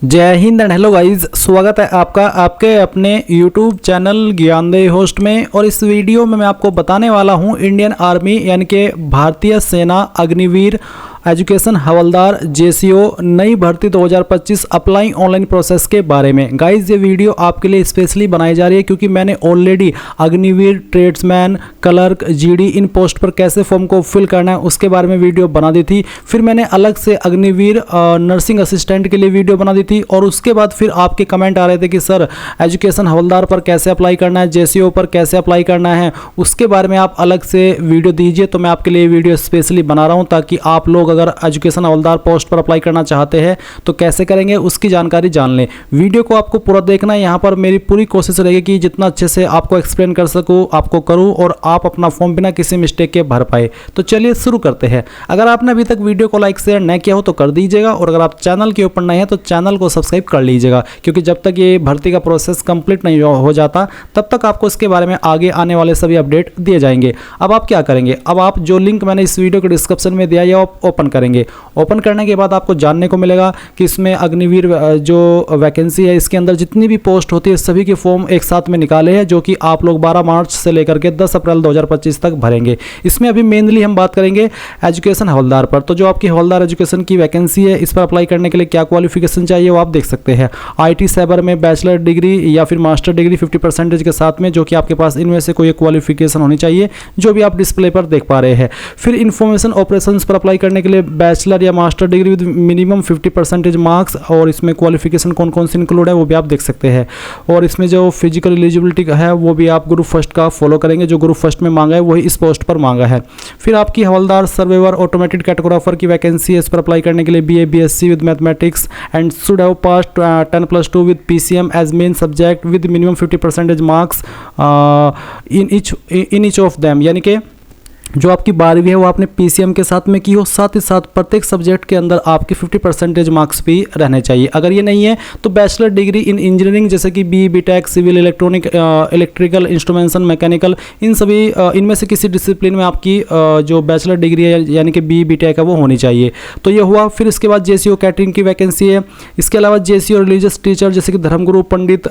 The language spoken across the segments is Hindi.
जय हिंद एंड हेलो गाइस, स्वागत है आपका आपके अपने YouTube चैनल ज्ञानदेह होस्ट में। और इस वीडियो में मैं आपको बताने वाला हूं इंडियन आर्मी यानी कि भारतीय सेना अग्निवीर एजुकेशन हवलदार जेसीओ नई भर्ती 2025 अप्लाइंग ऑनलाइन प्रोसेस के बारे में। गाइस ये वीडियो आपके लिए स्पेशली बनाई जा रही है क्योंकि मैंने already Agniveer, tradesman, clerk, GD इन पोस्ट पर कैसे फॉर्म को फिल करना है उसके बारे में वीडियो बना दी थी। फिर मैंने अलग से अग्निवीर नर्सिंग असिस्टेंट के लिए वीडियो बना दी थी और उसके बाद फिर आपके कमेंट आ रहे थे कि सर एजुकेशन हवलदार पर कैसे अप्लाई करना है, जेसीओ पर कैसे अप्लाई करना है, उसके बारे में आप अलग से वीडियो दीजिए। तो मैं आपके लिए वीडियो स्पेशली बना रहा हूँ ताकि आप लोग अगर एजुकेशन हवलदार पोस्ट पर अप्लाई करना चाहते हैं तो कैसे करेंगे उसकी जानकारी जान लें। वीडियो को आपको पूरा देखना है। यहाँ पर मेरी पूरी कोशिश रहेगी कि जितना अच्छे से आपको एक्सप्लेन कर सकूँ आपको करूँ और आप अपना फॉर्म बिना किसी मिस्टेक के भर पाए। तो चलिए शुरू करते हैं। अगर आपने अभी तक वीडियो को लाइक शेयर न किया हो तो कर दीजिएगा और अगर आप चैनल के ऊपर नए हैं तो चैनल को सब्सक्राइब कर लीजिएगा क्योंकि जब तक ये भर्ती का प्रोसेस कंप्लीट नहीं हो जाता तब तक आपको इसके बारे में आगे आने वाले सभी अपडेट दिए जाएंगे। अब आप क्या करेंगे, अब आप जो लिंक मैंने इस वीडियो के डिस्क्रिप्शन में दिया है आप ओपन करेंगे। ओपन करने के बाद आपको जानने को मिलेगा कि इसमें अग्निवीर जो वैकेंसी है इसके अंदर जितनी भी पोस्ट होती है सभी के फॉर्म एक साथ में निकाले हैं जो कि आप लोग 12 मार्च से लेकर के 10 अप्रैल 2025 तक भरेंगे। इसमें अभी मेनली हम बात करेंगे एजुकेशन हवलदार पर। तो जो आपकी हवलदार एजुकेशन की वैकेंसी है इस पर अप्लाई करने के लिए क्या क्वालिफिकेशन चाहिए वो आप देख सकते हैं। IT साइबर में बैचलर डिग्री या फिर मास्टर डिग्री 50% के साथ में, जो कि आपके पास इनमें से कोई क्वालिफिकेशन होनी चाहिए जो भी आप डिस्प्ले पर देख पा रहे हैं। फिर इंफॉर्मेशन ऑपरेशंस पर अप्लाई करने के लिए बैचलर या master degree with minimum 50% marks और इसमें क्वालिफिकेशन कौन कौन सी इंक्लूड है वो भी आप देख सकते हैं। और इसमें जो फिजिकल एलिजिबिलिटी है वो भी आप ग्रुप फर्स्ट का फॉलो करेंगे, जो ग्रुप फर्स्ट में मांगा है वही इस पोस्ट पर मांगा है। फिर आपकी हवलदार सर्वेवर ऑटोमेटेड कैटेगोग्राफर की वैकेंसी है। इस पर अप्लाई करने के लिए BA BSc with mathematics and should have passed 10+2 with PCM as main subject with minimum 50% marks in each of them, यानी कि जो आपकी 12वीं है वो आपने PCM के साथ में की हो, साथ ही साथ प्रत्येक सब्जेक्ट के अंदर आपके 50% मार्क्स भी रहने चाहिए। अगर ये नहीं है तो बैचलर डिग्री इन इंजीनियरिंग जैसे कि BE BTech, civil, electronic, electrical, instrumentation, mechanical, इन सभी इनमें से किसी डिसिप्लिन में आपकी जो बैचलर डिग्री है यानी कि BE BTech है वो होनी चाहिए। तो ये हुआ। फिर इसके बाद JCO कैटरिंग की वैकेंसी है। इसके अलावा JCO रिलीजियस टीचर जैसे कि धर्मगुरु, पंडित,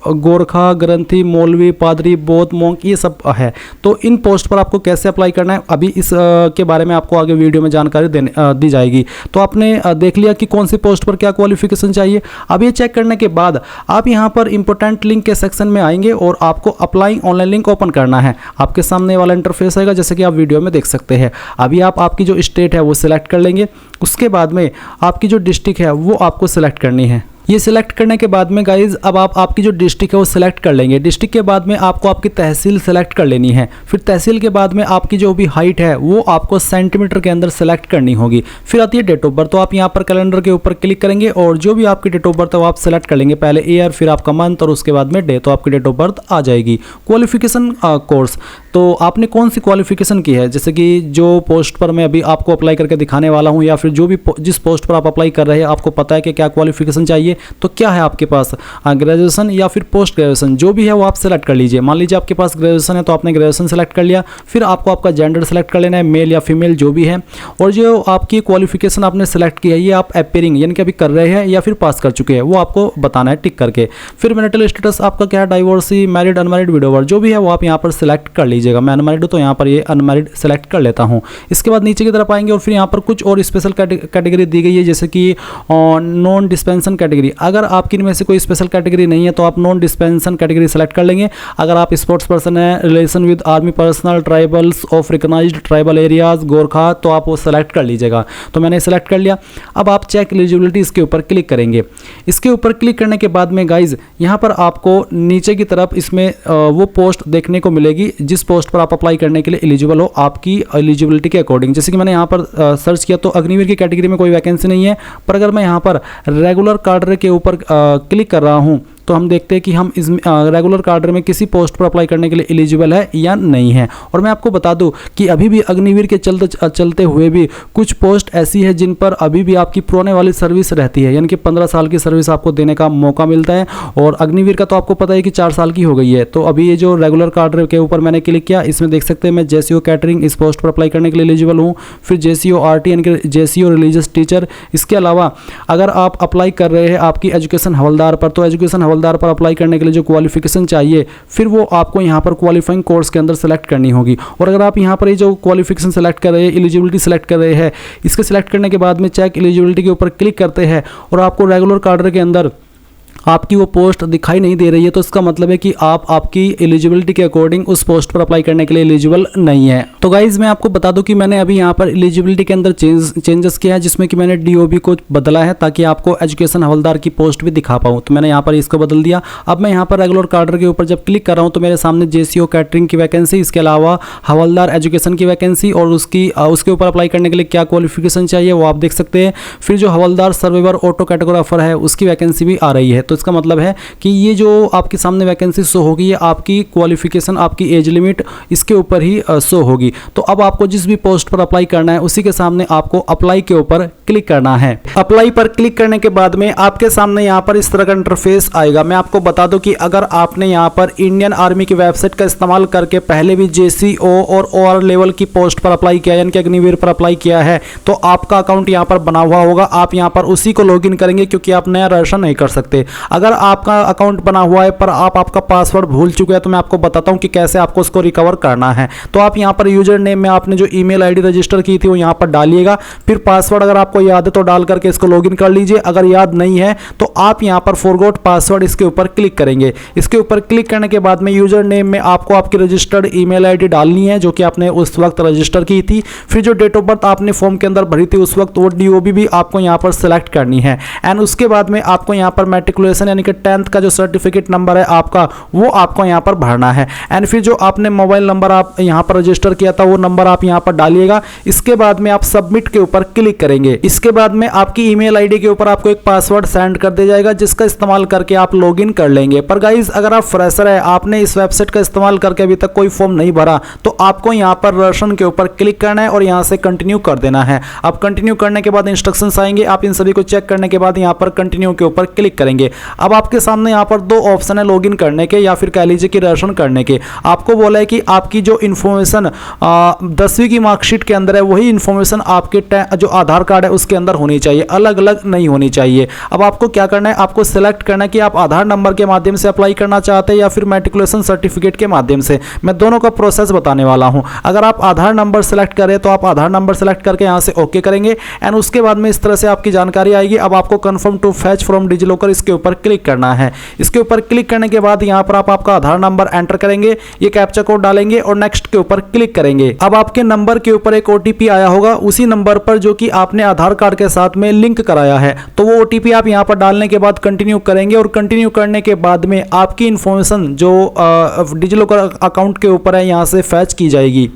गोरखा, ग्रंथी, मौलवी, पादरी, बौद्ध, मोंक, ये सब है। तो इन पोस्ट पर आपको कैसे अप्लाई करना है अभी इस के बारे में आपको आगे वीडियो में जानकारी दी जाएगी। तो आपने देख लिया कि कौन सी पोस्ट पर क्या क्वालिफिकेशन चाहिए। अब ये चेक करने के बाद आप यहां पर इंपॉर्टेंट लिंक के सेक्शन में आएंगे और आपको अप्लाइंग ऑनलाइन लिंक ओपन करना है। आपके सामने वाला इंटरफेस आएगा जैसे कि आप वीडियो में देख सकते हैं। अभी आप आपकी जो स्टेट है वो सिलेक्ट कर लेंगे। उसके बाद में आपकी जो डिस्ट्रिक्ट है वो आपको सिलेक्ट करनी है। ये सिलेक्ट करने के बाद में गाइज अब आप आपकी जो डिस्ट्रिक्ट है वो सिलेक्ट कर लेंगे। डिस्ट्रिक्ट के बाद में आपको आपकी तहसील सेलेक्ट कर लेनी है। फिर तहसील के बाद में आपकी जो भी हाइट है वो आपको सेंटीमीटर के अंदर सेलेक्ट करनी होगी। फिर आती है डेट ऑफ बर्थ। तो आप यहाँ पर कैलेंडर के ऊपर क्लिक करेंगे और जो भी आपकी डेट ऑफ बर्थ है वो आप सेलेक्ट कर लेंगे। पहले ईयर, फिर आपका मंथ और उसके बाद में डे, तो आपकी डेट ऑफ बर्थ आ जाएगी। क्वालिफिकेशन कोर्स, तो आपने कौन सी क्वालिफिकेशन की है, जैसे कि जो पोस्ट पर मैं अभी आपको अप्लाई करके दिखाने वाला हूँ या फिर जो भी जिस पोस्ट पर आप अप्लाई कर रहे हैं आपको पता है कि क्या क्वालिफिकेशन चाहिए। तो क्या है आपके पास, ग्रेजुएशन या फिर पोस्ट ग्रेजुएशन, जो भी है वो आप सेलेक्ट कर लीजिए। मान लीजिए आपके पास ग्रेजुएशन है तो आपने ग्रेजुएशन सेलेक्ट कर लिया। फिर आपको आपका जेंडर सेलेक्ट कर लेना है, मेल या फीमेल जो भी है। और जो आपकी क्वालिफिकेशन आपने सेलेक्ट की है ये आप अपेयरिंग यानी कि अभी कर रहे हैं या फिर पास कर चुके हैं वो आपको बताना है टिक करके। फिर मैरिटल स्टेटस आपका क्या है, डाइवोर्सी, मैरिड, अनमैरिड, विडोवर, जो भी है वो आप यहाँ पर सिलेक्ट कर लीजिएगा। मैं अनमैरिड हूँ तो यहाँ पर ये अनमैरिड सेलेक्ट कर लेता हूँ। इसके बाद नीचे की तरफ आएंगे और फिर यहाँ पर कुछ और स्पेशल कैटेगरी दी गई है जैसे कि नॉन डिस्पेंसन कैटेगरी। अगर आपकी इनमें से कोई स्पेशल कैटेगरी नहीं है तो आप नॉन डिस्पेंसन कैटेगरी सेलेक्ट कर लेंगे। अगर आप स्पोर्ट्स पर्सन है, relation with army personnel, tribals of recognised tribal areas, Gorkha, तो आप वो सेलेक्ट कर लीजिएगा। तो मैंने सेलेक्ट कर लिया। अब आप चेक एलिजिबिलिटी इसके ऊपर क्लिक करेंगे। इसके ऊपर क्लिक करने के बाद में गाइज यहाँ पर आपको नीचे की तरफ इसमें वो पोस्ट देखने को मिलेगी जिस पोस्ट पर आप अप्लाई करने के लिए एलिजिबल हो आपकी एलिजिबिलिटी के अकॉर्डिंग। जैसे कि मैंने यहाँ पर सर्च किया तो अग्निवीर की कैटेगरी में कोई वैकेंसी नहीं है, पर अगर मैं यहाँ पर रेगुलर कार्डर के ऊपर क्लिक कर रहा हूँ तो हम देखते हैं कि हम इस रेगुलर कैडर में किसी पोस्ट पर अप्लाई करने के लिए एलिजिबल है या नहीं है। और मैं आपको बता दूं कि अभी भी अग्निवीर के चलते हुए भी कुछ पोस्ट ऐसी है जिन पर अभी भी आपकी पुराने वाली सर्विस रहती है, यानी कि 15 साल की सर्विस आपको देने का मौका मिलता है। और अग्निवीर का तो आपको पता है कि 4 साल की हो गई है। तो अभी ये जो रेगुलर कैडर के ऊपर मैंने क्लिक किया, इसमें देख सकते हैं मैं जेसीओ कैटरिंग इस पोस्ट पर अप्लाई करने के लिए एलिजिबल हूँ। फिर जेसीओ आरटी यानी कि जेसीओ रिलीजियस टीचर। इसके अलावा अगर आप अप्लाई कर रहे हैं आपकी एजुकेशन हवलदार पर, तो एजुकेशन हवलदार पर अप्लाई करने के लिए जो क्वालिफिकेशन चाहिए फिर वो आपको यहाँ पर क्वालिफाइंग कोर्स के अंदर सेलेक्ट करनी होगी। और अगर आप यहाँ पर ये जो क्वालिफिकेशन सेलेक्ट कर रहे हैं, एलिजिबिलिटी सेलेक्ट कर रहे हैं, इसके सेलेक्ट करने के बाद में चेक एलिजिबिलिटी के ऊपर क्लिक करते हैं और आपको रेगुलर कैडर के अंदर आपकी वो पोस्ट दिखाई नहीं दे रही है, तो इसका मतलब है कि आप आपकी एलिजिबिलिटी के अकॉर्डिंग उस पोस्ट पर अप्लाई करने के लिए एलिजिबल नहीं है। तो गाइज मैं आपको बता दूं कि मैंने अभी यहाँ पर एलिजिबिलिटी के अंदर चेंजेस किया है, जिसमें कि मैंने डीओबी को बदला है ताकि आपको एजुकेशन हवलदार की पोस्ट भी दिखा पाऊँ। तो मैंने यहाँ पर इसको बदल दिया। अब मैं यहाँ पर रेगुलर कैडर के ऊपर जब क्लिक कर रहा हूँ तो मेरे सामने जेसीओ कैटरिंग की वैकेंसी, इसके अलावा हवलदार एजुकेशन की वैकेंसी और उसके ऊपर अप्लाई करने के लिए क्या क्वालिफिकेशन चाहिए वो आप देख सकते हैं। फिर जो हवलदार सर्वेवर ऑटो कैटेगोग्राफर है उसकी वैकेंसी भी आ रही है। तो इसका मतलब है कि ये जो आपके सामने वैकेंसी शो होगी ये आपकी क्वालिफिकेशन, आपकी एज लिमिट इसके ऊपर ही शो होगी। तो अब आपको जिस भी पोस्ट पर अप्लाई करना है उसी के सामने आपको अप्लाई के ऊपर क्लिक करना है। अप्लाई पर क्लिक करने के बाद में आपके सामने यहाँ पर इस तरह का इंटरफेस आएगा। मैं आपको बता दूं कि अगर आपने यहाँ पर इंडियन आर्मी की वेबसाइट का इस्तेमाल करके पहले भी जेसीओ और ओआर लेवल की पोस्ट पर अप्लाई किया यानी कि अग्निवीर पर अप्लाई किया है तो आपका अकाउंट यहाँ पर बना हुआ होगा। आप यहाँ पर उसी को लॉगिन करेंगे क्योंकि आप नया रजिस्टर नहीं कर सकते। अगर आपका अकाउंट बना हुआ है पर आप आपका पासवर्ड भूल चुके हैं तो मैं आपको बताता हूं कि कैसे आपको उसको रिकवर करना है। तो आप यहां पर यूजर नेम में आपने जो ईमेल आईडी रजिस्टर की थी वो यहां पर डालिएगा। फिर पासवर्ड अगर आपको याद है तो डाल करके इसको लॉगिन कर लीजिए। अगर याद नहीं है तो आप यहां पर फॉरगॉट पासवर्ड इसके ऊपर क्लिक करेंगे। इसके ऊपर क्लिक करने के बाद में यूजर नेम में आपको आपकी रजिस्टर्ड ईमेल आईडी डालनी है जो कि आपने उस वक्त रजिस्टर की थी। फिर जो डेट ऑफ बर्थ आपने फॉर्म के अंदर भरी थी उस वक्त वो डीओबी भी आपको यहां पर सेलेक्ट करनी है। एंड उसके बाद में आपको यहां पर मैट्रिकुलेशन यानी कि 10th का जो सर्टिफिकेट नंबर है आपका वो आपको यहां पर भरना है। एंड फिर जो आपने मोबाइल नंबर आप यहां पर रजिस्टर किया था वो नंबर आप यहां पर डालिएगा। इसके बाद में आप सबमिट के ऊपर क्लिक करेंगे। इसके बाद में आपकी ईमेल आईडी के ऊपर आपको एक पासवर्ड सेंड कर दिया जाएगा जिसका इस्तेमाल करके आप लॉगिन कर लेंगे। पर गाइज अगर आप फ्रेशर है, आपने इस वेबसाइट का इस्तेमाल करके अभी तक कोई फॉर्म नहीं भरा तो आपको यहां पर रजिस्ट्रेशन के ऊपर क्लिक करना है और यहां से कंटिन्यू कर देना है। अब कंटिन्यू करने के बाद इंस्ट्रक्शंस आएंगे, आप इन सभी को चेक करने के बाद यहां पर कंटिन्यू के ऊपर क्लिक करेंगे। अब आपके सामने यहां पर दो ऑप्शन है लॉगिन करने के या फिर कह लीजिए कि रजिस्ट्रेशन करने के। आपको बोला है कि आपकी जो इन्फॉर्मेशन 10वीं की मार्कशीट के अंदर है वही इन्फॉर्मेशन आपके जो आधार कार्ड है उसके अंदर होनी चाहिए, अलग अलग नहीं होनी चाहिए। अब आपको क्या करना है, आपको सिलेक्ट करना है कि आप आधार नंबर के माध्यम से अप्लाई करना चाहते हैं या फिर मैट्रिकुलेशन सर्टिफिकेट के माध्यम से। मैं दोनों का प्रोसेस बताने वाला हूं। अगर आप आधार नंबर सेलेक्ट करें तो आप आधार नंबर सेलेक्ट करके यहां से ओके करेंगे एंड उसके बाद में इस तरह से आपकी जानकारी आएगी। अब आपको confirm to fetch from DigiLocker इसके ऊपर क्लिक करना है। इसके ऊपर क्लिक करने के बाद यहां पर आप आपका आधार नंबर एंटर करेंगे, ये कैप्चा कोड डालेंगे और नेक्स्ट के ऊपर क्लिक करेंगे। अब आपके नंबर के ऊपर एक ओटीपी आया होगा उसी नंबर पर जो कि आपने आधार कार्ड के साथ में लिंक कराया है। तो वो ओटीपी आप यहां पर डालने के बाद कंटिन्यू करेंगे और कंटिन्यू करने के बाद में आपकी इंफॉर्मेशन जो डिजिलॉकर अकाउंट के ऊपर है यहां से फैच की जाएगी।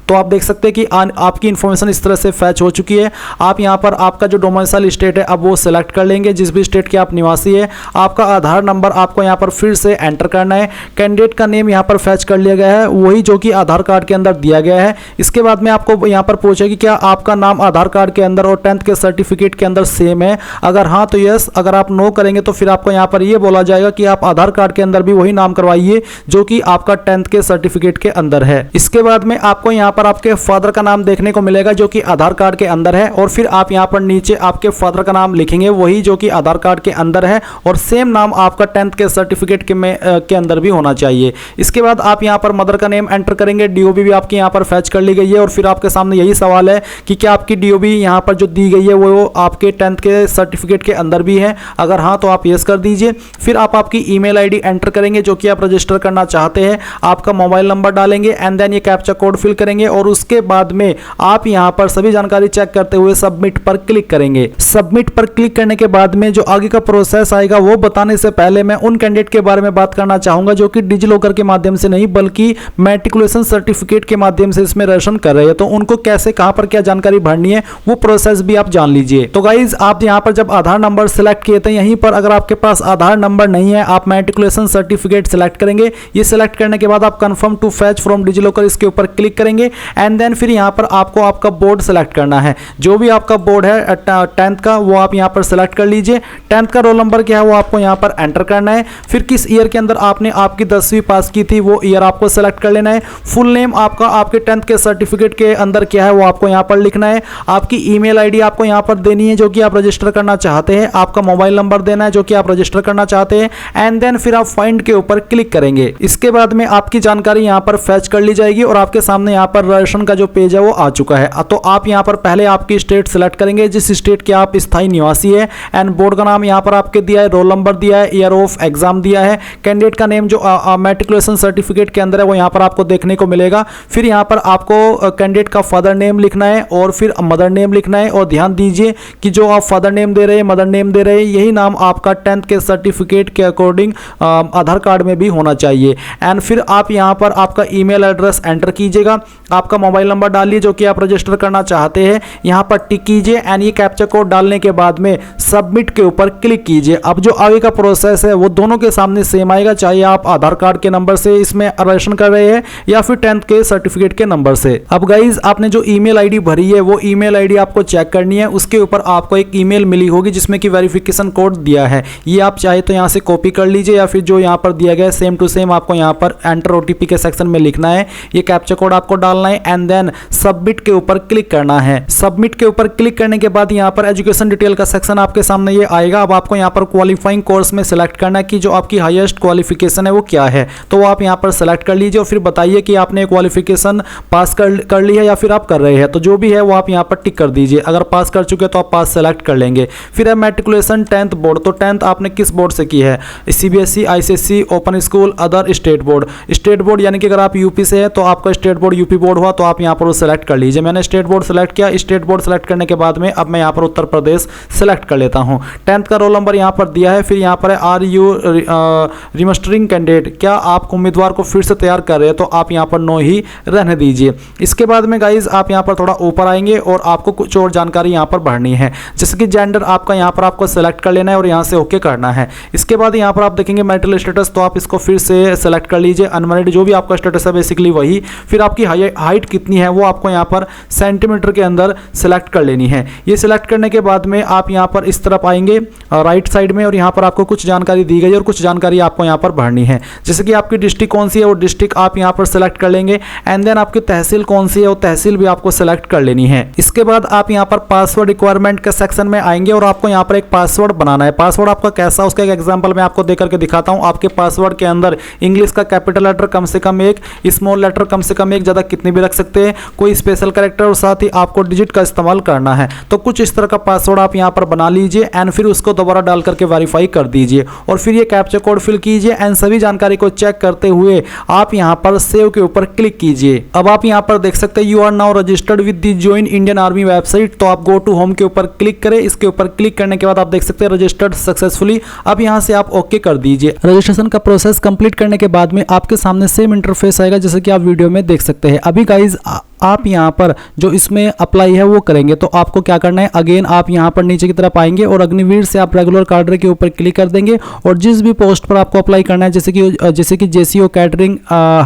तो आप देख सकते हैं कि आपकी इन्फॉर्मेशन इस तरह से फैच हो चुकी है। आप यहां पर आपका जो डोमिसाइल स्टेट है अब वो सिलेक्ट कर लेंगे, जिस भी स्टेट के आप निवासी है। आपका आधार नंबर आपको यहां पर फिर से एंटर करना है। कैंडिडेट का नेम यहां पर फैच कर लिया गया है वही जो कि आधार कार्ड के अंदर दिया गया है। इसके बाद में आपको यहां पर पूछेगा कि क्या आपका नाम आधार कार्ड के अंदर और 10th के सर्टिफिकेट के अंदर सेम है। अगर हाँ तो यस, अगर आप नो करेंगे तो फिर आपको यहां पर यह बोला जाएगा कि आप आधार कार्ड के अंदर भी वही नाम करवाइए जो कि आपका 10th के सर्टिफिकेट के अंदर है। इसके बाद में आपको यहां पर आपके फादर का नाम देखने को मिलेगा जो कि आधार कार्ड के अंदर है और फिर आप यहां पर नीचे आपके फादर का नाम लिखेंगे वही जो कि आधार कार्ड के अंदर है और सेम नाम आपका 10th के सर्टिफिकेट के अंदर भी होना चाहिए। इसके बाद आप यहां पर मदर का नेम एंटर करेंगे। डीओबी भी आपकी यहां पर फैच कर ली गई है और फिर आपके सामने यही सवाल है कि क्या आपकी डीओबी यहां पर जो दी गई है वो आपके 10th के सर्टिफिकेट के अंदर भी है। अगर हाँ तो आप यस कर दीजिए। फिर आप आपकी ईमेल आईडी एंटर करेंगे जो कि आप रजिस्टर करना चाहते हैं। आपका मोबाइल नंबर डालेंगे एंड देन ये कैप्चा कोड फिल करेंगे करेंगे और उसके बाद में आप यहाँ पर सभी जानकारी चेक करते हुए सबमिट पर क्लिक करेंगे। सबमिट पर क्लिक करने के बाद में जो आगे का प्रोसेस आएगा वो बताने से पहले मैं उन कैंडिडेट के बारे में बात करना चाहूंगा जो कि डिजिलॉकर के माध्यम से नहीं बल्कि मैट्रिकुलेशन सर्टिफिकेट के माध्यम से इसमें रजिस्ट्रेशन कर रहे हैं। तो उनको कैसे कहां पर क्या जानकारी भरनी है वो प्रोसेस भी आप जान लीजिए। तो गाइज आप यहां पर जब आधार नंबर सिलेक्ट किए थे यहीं पर अगर आपके पास आधार नंबर नहीं है आप मैट्रिकुलेशन सर्टिफिकेट सिलेक्ट करेंगे। ये सिलेक्ट करने के बाद आप confirm to fetch from DigiLocker इसके ऊपर क्लिक करेंगे एंड देन फिर यहां पर आपको आपका बोर्ड सेलेक्ट करना है। जो भी आपका बोर्ड है 10th का वो आप यहां पर सेलेक्ट कर लीजिए। 10th का रोल नंबर क्या है वो आपको यहां पर एंटर करना है। फिर किस ईयर के अंदर आपने आपकी 10वीं पास की थी वो ईयर आपको सेलेक्ट कर लेना है। फुल नेम आपका आपके 10th के सर्टिफिकेट के अंदर क्या है वो आपको यहां पर लिखना है। आपकी ईमेल आईडी आपको यहां पर देनी है जो कि आप रजिस्टर करना चाहते हैं। आपका मोबाइल नंबर देना है जो कि आप रजिस्टर करना चाहते हैं एंड देन फिर आप फाइंड के ऊपर क्लिक करेंगे। इसके बाद में आपकी जानकारी यहां पर फैच कर ली जाएगी और आपके सामने यहां पर रजिस्ट्रेशन का जो पेज है वो आ चुका है। तो आप यहां पर पहले आपकी स्टेट सेलेक्ट करेंगे जिस स्टेट के आप स्थायी निवासी है एंड बोर्ड का नाम यहां पर आपके दिया है, रोल नंबर दिया है, ईयर ऑफ एग्जाम दिया है, कैंडिडेट का नेम जो मैट्रिकुलेशन सर्टिफिकेट के अंदर है वो यहां पर आपको देखने को मिलेगा। फिर यहां पर आपको कैंडिडेट का फादर नेम लिखना है और फिर मदर नेम लिखना है और ध्यान दीजिए कि जो आप फादर नेम दे रहे हैं मदर नेम दे रहे हैं यही नाम आपका 10th के सर्टिफिकेट के अकॉर्डिंग आधार कार्ड में भी होना चाहिए। एंड फिर आप यहां पर आपका ईमेल एड्रेस एंटर कीजिएगा, आपका मोबाइल नंबर डालिए जो कि आप रजिस्टर करना चाहते हैं, यहां पर टिक कीजिए एंड ये कैप्चा कोड डालने के बाद में सबमिट के ऊपर क्लिक कीजिए। अब जो आगे का प्रोसेस है वो दोनों के सामने सेम आएगा, चाहे आप आधार कार्ड के नंबर से इसमें रजिस्ट्रेशन कर रहे हैं या फिर 10th के सर्टिफिकेट के नंबर से। अब गाइज आपने जो ईमेल आईडी भरी है वो ईमेल आईडी आपको चेक करनी है। उसके ऊपर आपको एक ईमेल मिली होगी जिसमें कि वेरिफिकेशन कोड दिया है, ये आप चाहे तो यहां से कॉपी कर लीजिए या फिर जो यहां पर दिया गया है सेम टू सेम आपको यहां पर एंटर ओटीपी के सेक्शन में लिखना है। ये कैप्चा कोड आपको डालना है एंड देन सबमिट के ऊपर क्लिक करना है। सबमिट के ऊपर क्लिक करने के बाद यहां पर एजुकेशन डिटेल का सेक्शन आपके सामने ये आएगा। अब आपको यहां पर क्वालिफाइंग कोर्स में सिलेक्ट करना है कि जो आपकी हाईएस्ट क्वालिफिकेशन है वो क्या है, तो वो आप यहां पर सिलेक्ट कर लीजिए और फिर बताइए कि आपने क्वालिफिकेशन पास कर ली है या फिर आप कर रहे हैं। तो जो भी है वो आप यहां पर टिक कर दीजिए, अगर पास कर चुके तो आप पास सेलेक्ट कर लेंगे। फिर है मैट्रिकुलेशन 10th बोर्ड, तो 10th आपने किस बोर्ड से की है, CBSE, ICSE, open school, other, state board. State board यानी कि अगर आप यूपी से है तो आपका स्टेट बोर्ड यूपी बोर्ड हुआ तो आप यहां पर वो सेलेक्ट कर लीजिए। मैंने स्टेट बोर्ड सेलेक्ट किया। स्टेट बोर्ड सेलेक्ट करने के बाद में अब मैं यहां पर उत्तर प्रदेश सेलेक्ट कर लेता हूं। 10th का रोल नंबर यहां पर दिया है। फिर यहां पर है आर यू रिमस्टरिंग कैंडिडेट, क्या आप उम्मीदवार को फिर से तैयार कर रहे हैं, तो आप यहां पर नो ही रहने दीजिए। इसके बाद में गाइज आप यहां पर थोड़ा ऊपर आएंगे और आपको कुछ और जानकारी यहां पर भरनी है, जैसे कि जेंडर आपका यहां पर आपको सेलेक्ट कर लेना है और यहां से ओके करना है। इसके बाद यहां पर आप देखेंगे मैरिटल स्टेटस, तो आप इसको फिर से सेलेक्ट कर लीजिए, अनमैरिड जो भी आपका स्टेटस है बेसिकली वही। फिर आपकी हाइट कितनी है वो आपको यहां पर सेंटीमीटर के अंदर सेलेक्ट कर लेनी है। ये सिलेक्ट करने के बाद में आप यहां पर इस तरफ आएंगे राइट साइड में और यहां पर आपको कुछ जानकारी दी गई और कुछ जानकारी आपको यहां पर भरनी है, जैसे कि आपकी डिस्ट्रिक्ट कौन सी है वो डिस्ट्रिक्ट आप यहां पर सेलेक्ट कर लेंगे एंड देन आपकी तहसील कौन सी है वो तहसील भी आपको सेलेक्ट कर लेनी है। इसके बाद आप यहां पर पासवर्ड रिक्वायरमेंट के सेक्शन में आएंगे और आपको यहां पर एक पासवर्ड बनाना है। पासवर्ड आपका कैसा, उसका एक एग्जांपल मैं आपको देकर के दिखाता हूं। आपके पासवर्ड के अंदर इंग्लिश का कैपिटल लेटर कम से कम एक, स्मॉल लेटर कम से कम एक, ज्यादा कितने भी रख सकते हैं, कोई स्पेशल कैरेक्टर और साथ ही आपको डिजिट का इस्तेमाल करना है। तो कुछ इस तरह का पासवर्ड आप यहां पर बना लीजिए एंड फिर उसको दोबारा डाल करके वेरीफाई कर दीजिए और फिर ये कैप्चा कोड फिल कीजिए एंड सभी जानकारी को चेक करते हुए आप यहां पर सेव के ऊपर क्लिक कीजिए। अब आप यहां पर देख सकते हैं you are now registered with the join Indian army website, तो आप गो टू होम के ऊपर क्लिक करें। इसके ऊपर क्लिक करने के बाद आप देख सकते हैं रजिस्टर्ड सक्सेसफुली। अब यहां से आप ओके कर दीजिए। रजिस्ट्रेशन का प्रोसेस कंप्लीट करने के बाद में आपके सामने सेम इंटरफेस आएगा जैसे कि आप वीडियो में देख सकते हैं। अभी गाइज आप यहां पर जो इसमें अप्लाई है वो करेंगे, तो आपको क्या करना है, अगेन आप यहां पर नीचे की तरफ आएंगे और अग्निवीर से आप रेगुलर कैडर के ऊपर क्लिक कर देंगे और जिस भी पोस्ट पर आपको अप्लाई करना है, जैसे कि जेसीओ कैटरिंग,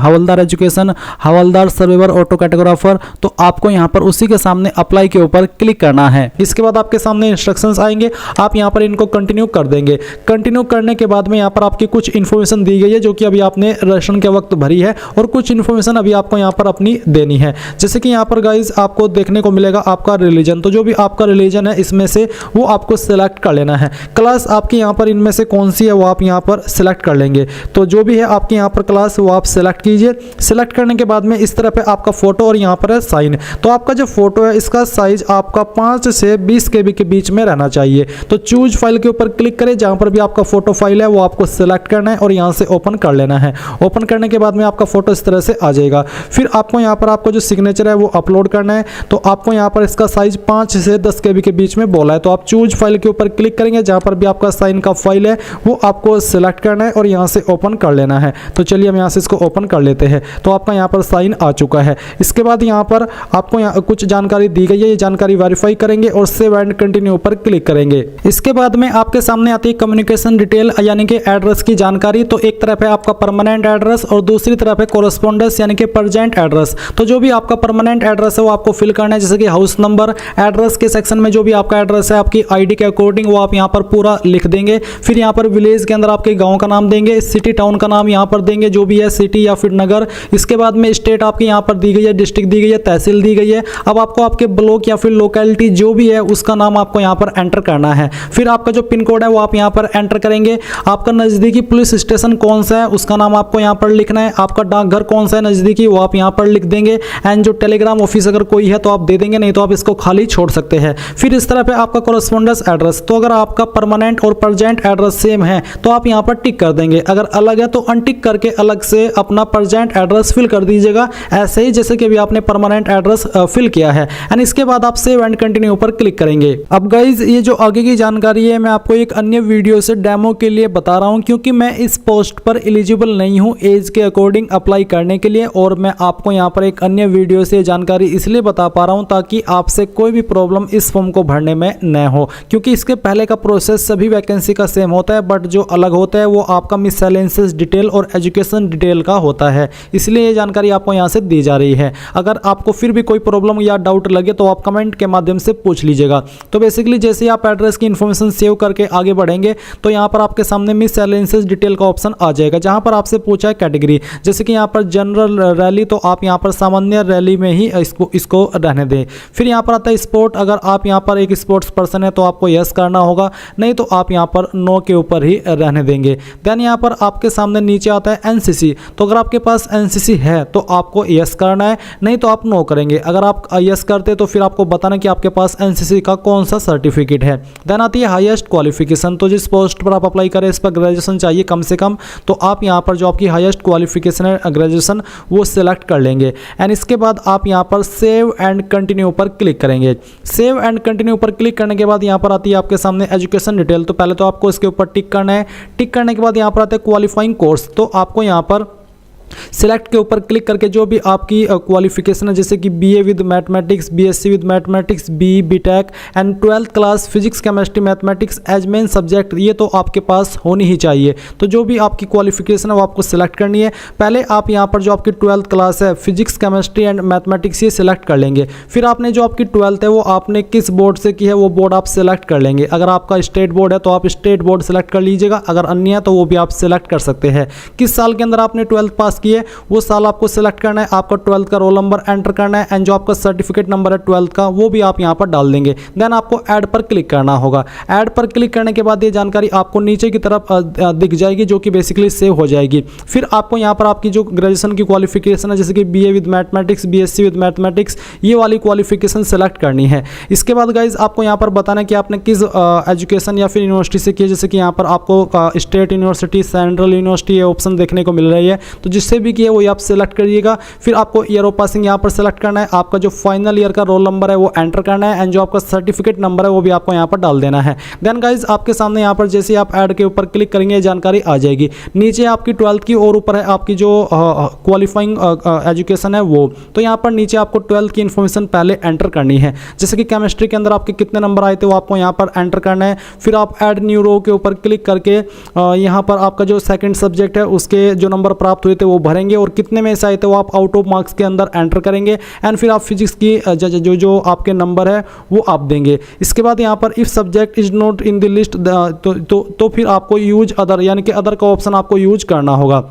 हवलदार एजुकेशन, हवलदार सर्वेवर, ऑटो कैटेगोराफर, तो आपको यहां पर उसी के सामने अप्लाई के ऊपर क्लिक करना है। इसके बाद आपके सामने इंस्ट्रक्शंस आएंगे, आप यहां पर इनको कंटिन्यू कर देंगे। कंटिन्यू करने के बाद में यहां पर आपकी कुछ इन्फॉर्मेशन दी गई है जो कि अभी आपने रजिस्ट्रेशन के वक्त भरी है और कुछ इन्फॉर्मेशन अभी आपको यहां पर अपनी देनी है। जैसे कि यहाँ पर गाइज आपको देखने को मिलेगा आपका रिलीजन, तो जो भी आपका रिलीजन है इसमें से वो आपको सिलेक्ट कर लेना है। क्लास आपकी यहाँ पर इनमें से कौन सी है वो आप यहाँ पर सिलेक्ट कर लेंगे, तो जो भी है आपकी यहाँ पर क्लास वो आप सिलेक्ट कीजिए। सिलेक्ट करने के बाद में इस तरफ है आपका फोटो और यहाँ पर है साइन, तो आपका जो फोटो है इसका साइज आपका 5 से 20 KB के बीच में रहना चाहिए। तो चूज फाइल के ऊपर क्लिक करें, जहाँ पर भी आपका फोटो फाइल है वो आपको सिलेक्ट करना है और यहाँ से ओपन कर लेना है। ओपन करने के बाद में आपका फोटो इस तरह से आ जाएगा। फिर आपको यहाँ पर आपको जो सिग्नेचर सिग्नेचर है वो अपलोड करना है। तो आपको यहाँ पर इसका साइज 5 से 10 KB के बीच में बोला है। तो आप चूज फाइल के ऊपर क्लिक करेंगे, जहाँ पर भी आपका साइन का फाइल है वो आपको सिलेक्ट करना है और यहाँ से ओपन कर लेना है। तो चलिए हम यहाँ से इसको ओपन कर लेते हैं। तो आपका यहाँ पर साइन आ चुका है। इसके बाद यहाँ पर आपको यहाँ कुछ जानकारी दी गई है, ये जानकारी वेरीफाई करेंगे और सेव एंड कंटिन्यू पर क्लिक करेंगे। इसके बाद में आपके सामने आती है कम्युनिकेशन डिटेल यानी कि एड्रेस की जानकारी। तो एक तरफ है आपका परमानेंट एड्रेस और दूसरी तरफ है कोरेस्पोंडेंस यानी कि प्रेजेंट एड्रेस। तो जो भी आपका परमानेंट एड्रेस है वो आपको फिल करना है, जैसे कि हाउस नंबर। एड्रेस के सेक्शन में जो भी आपका एड्रेस है आपकी आईडी के अकॉर्डिंग वो आप यहाँ पर पूरा लिख देंगे। फिर यहाँ पर विलेज के अंदर आपके गाँव का नाम देंगे, सिटी टाउन का नाम यहाँ पर देंगे जो भी है, सिटी या फिर नगर। इसके बाद में स्टेट आपकी यहाँ पर दी गई है, डिस्ट्रिक्ट दी गई है, तहसील दी गई है। अब आपको आपके ब्लॉक या फिर लोकेलिटी जो भी है उसका नाम आपको यहाँ पर एंटर करना है। फिर आपका जो पिन कोड है वो आप यहाँ पर एंटर करेंगे। आपका नज़दीकी पुलिस स्टेशन कौन सा है उसका नाम आपको यहाँ पर लिखना है। आपका डाकघर कौन सा है नज़दीकी वो आप यहाँ पर लिख देंगे। एंड जो टेलीग्राम ऑफिस अगर कोई है तो आप दे देंगे, नहीं तो आप इसको खाली छोड़ सकते हैं। फिर इस तरह पे आपका कोरेस्पोंडेंस एड्रेस। तो अगर आपका परमानेंट और प्रेजेंट एड्रेस सेम है तो आप यहाँ पर टिक कर देंगे, अगर अलग है तो अनटिक करके अलग से अपना प्रेजेंट एड्रेस फिल कर दीजिएगा, ऐसे ही जैसे कि अभी आपने परमानेंट एड्रेस फिल किया है। एंड इसके बाद आप सेव एंड कंटिन्यू पर क्लिक करेंगे। अब गाइज ये जो आगे की जानकारी है मैं आपको एक अन्य वीडियो से डेमो के लिए बता रहा हूं, क्योंकि मैं इस पोस्ट पर एलिजिबल नहीं हूं एज के अकॉर्डिंग अप्लाई करने के लिए, और मैं आपको यहां पर एक अन्य वीडियो से जानकारी इसलिए बता पा रहा हूं ताकि आपसे कोई भी प्रॉब्लम इस फॉर्म को भरने में न हो। क्योंकि इसके पहले का प्रोसेस सभी वैकेंसी का सेम होता है, बट जो अलग होता है वो आपका मिससेलेनियस डिटेल और एजुकेशन डिटेल का होता है, इसलिए ये जानकारी आपको यहाँ से दी जा रही है। अगर आपको फिर भी कोई प्रॉब्लम या डाउट लगे तो आप कमेंट के माध्यम से पूछ लीजिएगा। तो बेसिकली जैसे ही आप एड्रेस की इन्फॉर्मेशन सेव करके आगे बढ़ेंगे तो यहाँ पर आपके सामने मिससेलेनियस डिटेल का ऑप्शन आ जाएगा, जहाँ पर आपसे पूछा है कैटेगरी। जैसे कि यहाँ पर जनरल रैली, तो आप यहाँ पर सामान्य रैली में ही इसको रहने दें। फिर यहाँ पर आता है स्पोर्ट। अगर आप यहाँ पर एक स्पोर्ट्स पर्सन है तो आपको यस करना होगा, नहीं तो आप यहाँ पर नो के ऊपर ही रहने देंगे। देन यहाँ पर आपके सामने नीचे आता है एनसीसी। तो अगर आपके पास एनसीसी है तो आपको यस करना है, नहीं तो आप नो करेंगे। अगर आप यस करते तो फिर आपको बताना कि आपके पास एनसीसी का कौन सा सर्टिफिकेट है। देन आती है हाईएस्ट क्वालिफिकेशन। तो जिस पोस्ट पर आप अप्लाई करें इस पर ग्रेजुएशन चाहिए कम से कम, तो आप यहाँ पर जो आपकी हाईएस्ट क्वालिफिकेशन है ग्रेजुएशन वो सिलेक्ट कर लेंगे। एंड इसके बाद आप यहाँ पर सेव एंड कंटिन्यू पर क्लिक करेंगे। सेव एंड कंटिन्यू पर क्लिक करने के बाद यहाँ पर आती है आपके सामने एजुकेशन डिटेल। तो पहले तो आपको इसके ऊपर टिक करना है। टिक करने के बाद यहाँ पर आते हैं क्वालिफाइंग कोर्स। तो आपको यहाँ पर सिलेक्ट के ऊपर क्लिक करके जो भी आपकी क्वालिफिकेशन है, जैसे कि BA with mathematics, BSc with mathematics, BTech and 12th class physics chemistry mathematics as main subject, ये तो आपके पास होनी ही चाहिए। तो जो भी आपकी क्वालिफिकेशन है वो आपको सिलेक्ट करनी है। पहले आप यहाँ पर जो आपकी 12th क्लास है फिजिक्स केमिस्ट्री एंड मैथमेटिक्स ये सिलेक्ट कर लेंगे। फिर आपने जो आपकी 12th है वो आपने किस बोर्ड से की है वो बोर्ड आप सिलेक्ट कर लेंगे। अगर आपका स्टेट बोर्ड है तो आप स्टेट बोर्ड सिलेक्ट कर लीजिएगा, अगर अन्य है तो वो भी आप सिलेक्ट कर सकते हैं। किस साल के अंदर आपने 12th पास की है वो साल आपको सिलेक्ट करना है। आपका 12th का रोल नंबर एंटर करना है एंड जो आपका सर्टिफिकेट नंबर है 12th का वो भी आप यहां पर डाल देंगे। देन आपको ऐड पर क्लिक करना होगा। ऐड पर क्लिक करने के बाद ये जानकारी आपको नीचे की तरफ दिख जाएगी, जो कि बेसिकली सेव हो जाएगी। फिर आपको यहां पर आपकी जो ग्रेजुएशन की क्वालिफिकेशन है, जैसे कि BA with mathematics, BSc with mathematics, ये वाली क्वालिफिकेशन सेलेक्ट करनी है। इसके बाद गाइज आपको यहां पर बताना है कि आपने किस एजुकेशन या फिर यूनिवर्सिटी से किया। जैसे कि यहां पर आपको स्टेट यूनिवर्सिटी, सेंट्रल यूनिवर्सिटी ये ऑप्शन देखने को मिल रही है, तो जिससे भी किया वही आप सेलेक्ट करिएगा। फिर आपको ईयर ऑफ पासिंग यहाँ पर सेलेक्ट करना है। आपका जो फाइनल ईयर का रोल नंबर है वो एंटर करना है एंड जो आपका सर्टिफिकेट नंबर है वो भी आपको यहाँ पर डाल देना है। देन गाइज आपके सामने यहाँ पर जैसे आप ऐड के ऊपर क्लिक करेंगे जानकारी आ जाएगी। नीचे आपकी 12th की और ऊपर है आपकी जो क्वालिफाइंग एजुकेशन है वो। तो यहाँ पर नीचे आपको 12th की इन्फॉर्मेशन पहले एंटर करनी है। जैसे कि केमिस्ट्री के अंदर आपके कितने नंबर आए थे वो आपको यहाँ पर एंटर करना है। फिर आप ऐड न्यू रो के ऊपर क्लिक करके यहाँ पर आपका जो सेकंड सब्जेक्ट है उसके जो नंबर प्राप्त हुए थे वो भरेंगे और कितने में से आए थे वो आप आउट ऑफ मार्क्स के अंदर एंटर करेंगे। एंड फिर आप फिजिक्स की जो आपके नंबर है वो आप देंगे। इसके बाद यहाँ पर if subject is not in the list तो फिर आपको यूज अदर यानी कि अदर का ऑप्शन आपको यूज करना होगा।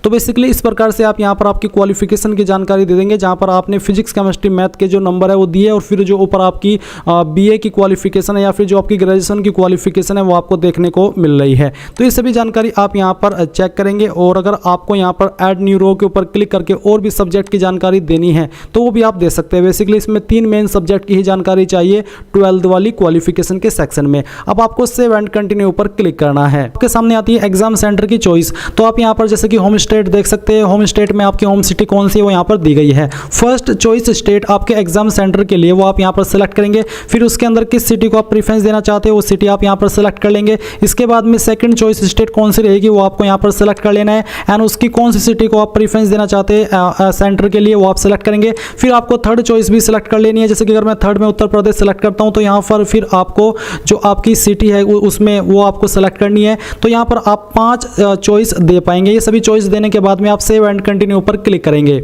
तो बेसिकली इस प्रकार से आप यहाँ पर आपकी क्वालिफिकेशन की जानकारी दे देंगे, जहाँ पर आपने फिजिक्स केमिस्ट्री मैथ के जो नंबर है वो दिए और फिर जो ऊपर आपकी बीए की क्वालिफिकेशन है या फिर जो आपकी ग्रेजुएशन की क्वालिफिकेशन है वो आपको देखने को मिल रही है। तो ये सभी जानकारी आप यहाँ पर चेक करेंगे। और अगर आपको यहाँ पर ऐड न्यू रो के ऊपर क्लिक करके और भी सब्जेक्ट की जानकारी देनी है तो वो भी आप दे सकते हैं। बेसिकली इसमें 3 मेन सब्जेक्ट की ही जानकारी चाहिए 12th वाली क्वालिफिकेशन के सेक्शन में। अब आपको सेव एंड कंटिन्यू पर क्लिक करना है। आपके सामने आती है एग्जाम सेंटर की चॉइस। तो आप यहाँ पर जैसे कि होम स्टेट देख सकते हैं। होम स्टेट में आपकी होम सिटी कौन सी है वो यहाँ पर दी गई है। फर्स्ट चॉइस स्टेट आपके एग्जाम सेंटर के लिए वो आप यहाँ पर सेलेक्ट करेंगे। फिर उसके अंदर किस सिटी को आप प्रीफरेंस देना चाहते हो वो सिटी आप यहाँ पर सेलेक्ट कर लेंगे। इसके बाद में सेकंड चॉइस स्टेट कौन सी रहेगी वो आपको यहाँ पर सेलेक्ट कर लेना है एंड उसकी कौन सी सिटी को आप प्रीफरेंस देना चाहते हैं सेंटर के लिए वो आप सेलेक्ट करेंगे। फिर आपको थर्ड चॉइस भी सिलेक्ट कर लेनी है। जैसे कि अगर मैं थर्ड में उत्तर प्रदेश सेलेक्ट करता हूँ तो यहाँ पर फिर आपको जो आपकी सिटी है उसमें वो आपको सेलेक्ट करनी है। तो यहाँ पर आप 5 चॉइस दे पाएंगे। ये सभी चॉइस देने के बाद में आप सेव एंड कंटिन्यू पर क्लिक करेंगे।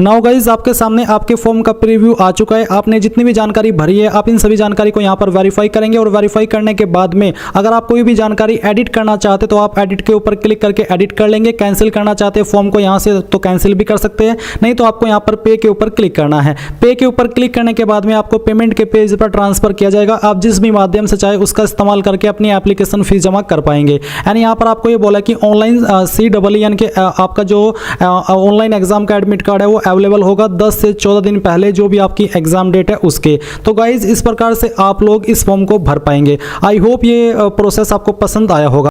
नाउ गाइज आपके सामने आपके फॉर्म का प्रीव्यू आ चुका है। आपने जितनी भी जानकारी भरी है आप इन सभी जानकारी को यहाँ पर वेरीफाई करेंगे और वेरीफाई करने के बाद में अगर आप कोई भी जानकारी एडिट करना चाहते तो आप एडिट के ऊपर क्लिक करके एडिट कर लेंगे। कैंसिल करना चाहते हैं फॉर्म को यहाँ से तो कैंसिल भी कर सकते हैं, नहीं तो आपको यहाँ पर पे के ऊपर क्लिक करना है। पे के ऊपर क्लिक करने के बाद में आपको पेमेंट के पेज पर ट्रांसफर किया जाएगा। आप जिस भी माध्यम से चाहे उसका इस्तेमाल करके अपनी एप्लीकेशन फीस जमा कर पाएंगे। यानी यहाँ पर आपको ये बोला कि ऑनलाइन CEE यानी कि आपका जो ऑनलाइन एग्जाम का एडमिट कार्ड है वो अवेलेबल होगा 10 से 14 दिन पहले जो भी आपकी एग्जाम डेट है उसके। तो गाइज इस प्रकार से आप लोग इस फॉर्म को भर पाएंगे। आई होप ये प्रोसेस आपको पसंद आया होगा।